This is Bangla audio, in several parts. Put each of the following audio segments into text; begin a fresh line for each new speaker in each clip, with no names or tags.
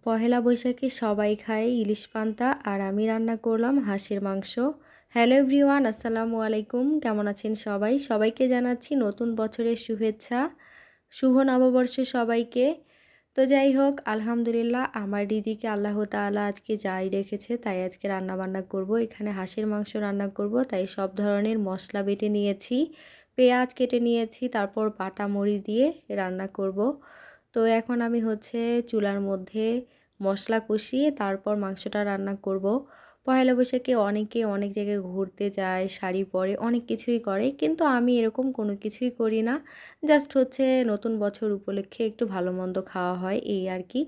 পহেলা বৈশাখে সবাই খায় ইলিশ পান্তা আর আমি রান্না করলাম হাঁসের মাংস। হ্যালো এভরিওয়ান, আসসালামু আলাইকুম। কেমন আছেন সবাই? সবাইকে জানাচ্ছি নতুন বছরের শুভেচ্ছা, শুভ নববর্ষ সবাইকে। তো যাই হোক, আলহামদুলিল্লাহ আমার রিজিকে আল্লাহ তাআলা আজকে যাই রেখেছে তাই আজকে রান্না বান্না করব। এখানে হাঁসের মাংস রান্না করব, তাই সব ধরনের মশলা বেটে নিয়েছি, পেঁয়াজ কেটে নিয়েছি, তারপর বাটা মরিচ দিয়ে রান্না করব। তো এখন আমি চুলার মধ্যে মশলা কষিয়ে তারপর মাংসটা রান্না করব। পহেলা বৈশাখে অনেকে অনেক জায়গায় ঘুরতে যায়, শাড়ি পরে, অনেক কিছুই করে, কিন্তু আমি এরকম কোনো কিছুই করি না। জাস্ট নতুন বছর উপলক্ষে একটু ভালো মন্দ খাওয়া হয়, এই আর কি।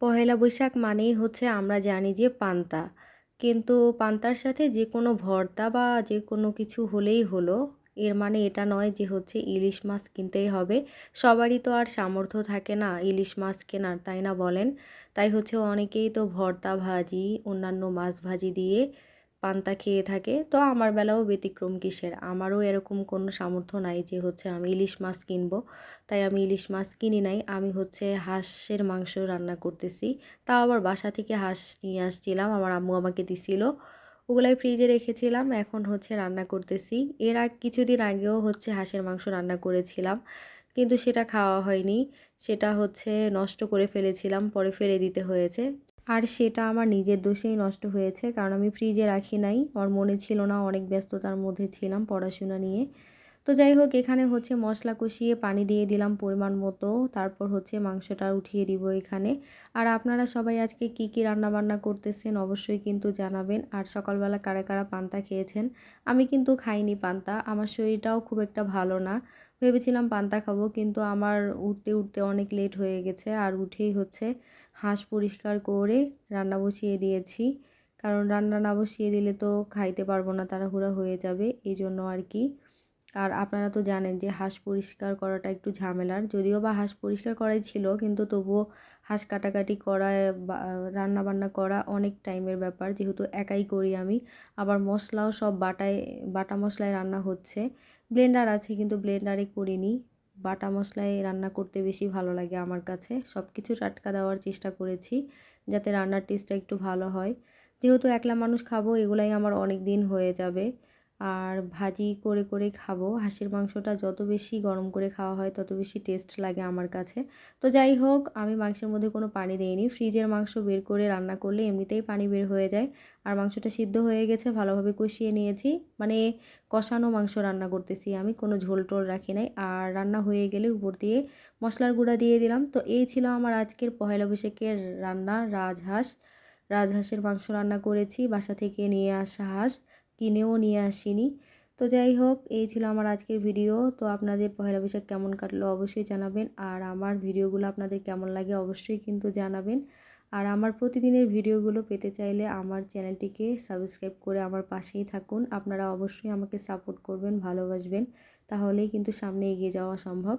পহেলা বৈশাখ মানেই আমরা জানি যে পান্তা, কিন্তু পান্তার সাথে যে কোনো ভর্তা বা যে কোনো কিছু হলেই হলো। এর মানে এটা নয় যে ইলিশ মাছ কিনতেই হবে। সবারই তো আর সামর্থ্য থাকে না ইলিশ মাছ কেনার, তাই না বলেন? তাই অনেকেই তো ভর্তা ভাজি অন্যান্য মাছ ভাজি দিয়ে পান্তা খেয়ে থাকে। তো আমার বেলাও ব্যতিক্রম কিসের? আমারও এরকম কোনো সামর্থ্য নাই যে আমি ইলিশ মাছ কিনবো। তাই আমি ইলিশ মাছ কিনি নাই। আমি হাঁসের মাংস রান্না করতেছি। তাও আবার বাসা থেকে হাঁস নিয়ে আসছিলাম, আমার আম্মু আমাকে দিছিল। ওগুলাই ফ্রিজে রেখেছিলাম, এখন রান্না করতেছি। এর কিছুদিন আগেও হাঁসের মাংস রান্না করেছিলাম, কিন্তু সেটা খাওয়া হয়নি। সেটা নষ্ট করে ফেলেছিলাম, পরে ফেলে দিতে হয়েছে। আর সেটা আমার নিজের দোষেই নষ্ট হয়েছে, কারণ আমি ফ্রিজে রাখি নাই। আমার মনে ছিল না, অনেক ব্যস্ততার মধ্যে ছিলাম পড়াশোনা নিয়ে। তো যাই হোক, এখানে মশলা কষিয়ে পানি দিয়ে দিলাম পরিমাণ মতো। তারপর মাংসটা উঠিয়ে দিব এখানে। আর আপনারা সবাই আজকে কি কি রান্না বান্না করতেছেন অবশ্যই কিন্তু জানাবেন। আর সকালবেলা কারা কারা পান্তা খেয়েছেন? আমি কিন্তু খাইনি পান্তা, আমার শরীরটাও খুব একটা ভালো না। ভেবেছিলাম পান্তা খাবো, কিন্তু আমার উঠতে উঠতে অনেক লেট হয়ে গেছে। আর উঠেই হাঁস পরিষ্কার করে রান্না বসিয়ে দিয়েছি, কারণ রান্না না বসিয়ে দিলে তো খাইতে পারবো না, তাড়াহুড়া হয়ে যাবে, এই জন্য আর কি। আর আপনারা তো জানেন যে হাঁস পরিষ্কার করাটা একটু ঝামেলার, যদিও বা হাঁস পরিষ্কার করাই ছিল, কিন্তু তবুও হাঁস কাটাকাটি করা বা রান্না বান্না করা অনেক টাইমের ব্যাপার, যেহেতু একাই করি আমি। আবার মশলাও সব বাটা মশলায় রান্না হচ্ছে। ব্লেন্ডার আছে, কিন্তু ব্লেন্ডারে করিনি। বাটা মশলায় রান্না করতে বেশি ভালো লাগে আমার কাছে। সব কিছু টাটকা দেওয়ার চেষ্টা করেছি, যাতে রান্নার টেস্টটা একটু ভালো হয়। যেহেতু একলা মানুষ খাবো, এগুলাই আমার অনেক দিন হয়ে যাবে। আর ভাজি করে করে খাবো। হাঁসের মাংসটা যত বেশি গরম করে খাওয়া হয় তত বেশি টেস্ট লাগে আমার কাছে। তো যাই হোক, আমি মাংসের মধ্যে কোনো পানি দেইনি। ফ্রিজের মাংস বের করে রান্না করলে এমনিতেই পানি বের হয়ে যায়। আর মাংসটা সিদ্ধ হয়ে গেছে, ভালোভাবে কষিয়ে নিয়েছি। মানে কষানো মাংস রান্না করতেছি আমি, কোনো ঝোল টোল রাখি নাই। আর রান্না হয়ে গেলে উপর দিয়ে মশলার গুঁড়া দিয়ে দিলাম। তো এই ছিল আমার আজকের পহেলা বৈশাখের রান্না, রাজহাঁস। রাজহাঁসের মাংস রান্না করেছি, বাসা থেকে নিয়ে আসা হাঁস, কিনেও নিয়ে আসিনি। তো যাই হোক, এই ছিল আমার আজকের ভিডিও। তো আপনাদের পহেলা বৈশাখ কেমন কাটলো অবশ্যই জানাবেন। আর আমার ভিডিওগুলো আপনাদের কেমন লাগে অবশ্যই কিন্তু জানাবেন। আর আমার প্রতিদিনের ভিডিওগুলো পেতে চাইলে আমার চ্যানেলটিকে সাবস্ক্রাইব করে আমার পাশেই থাকুন। আপনারা অবশ্যই আমাকে সাপোর্ট করবেন, ভালোবাসবেন, তাহলেই কিন্তু সামনে এগিয়ে যাওয়া সম্ভব।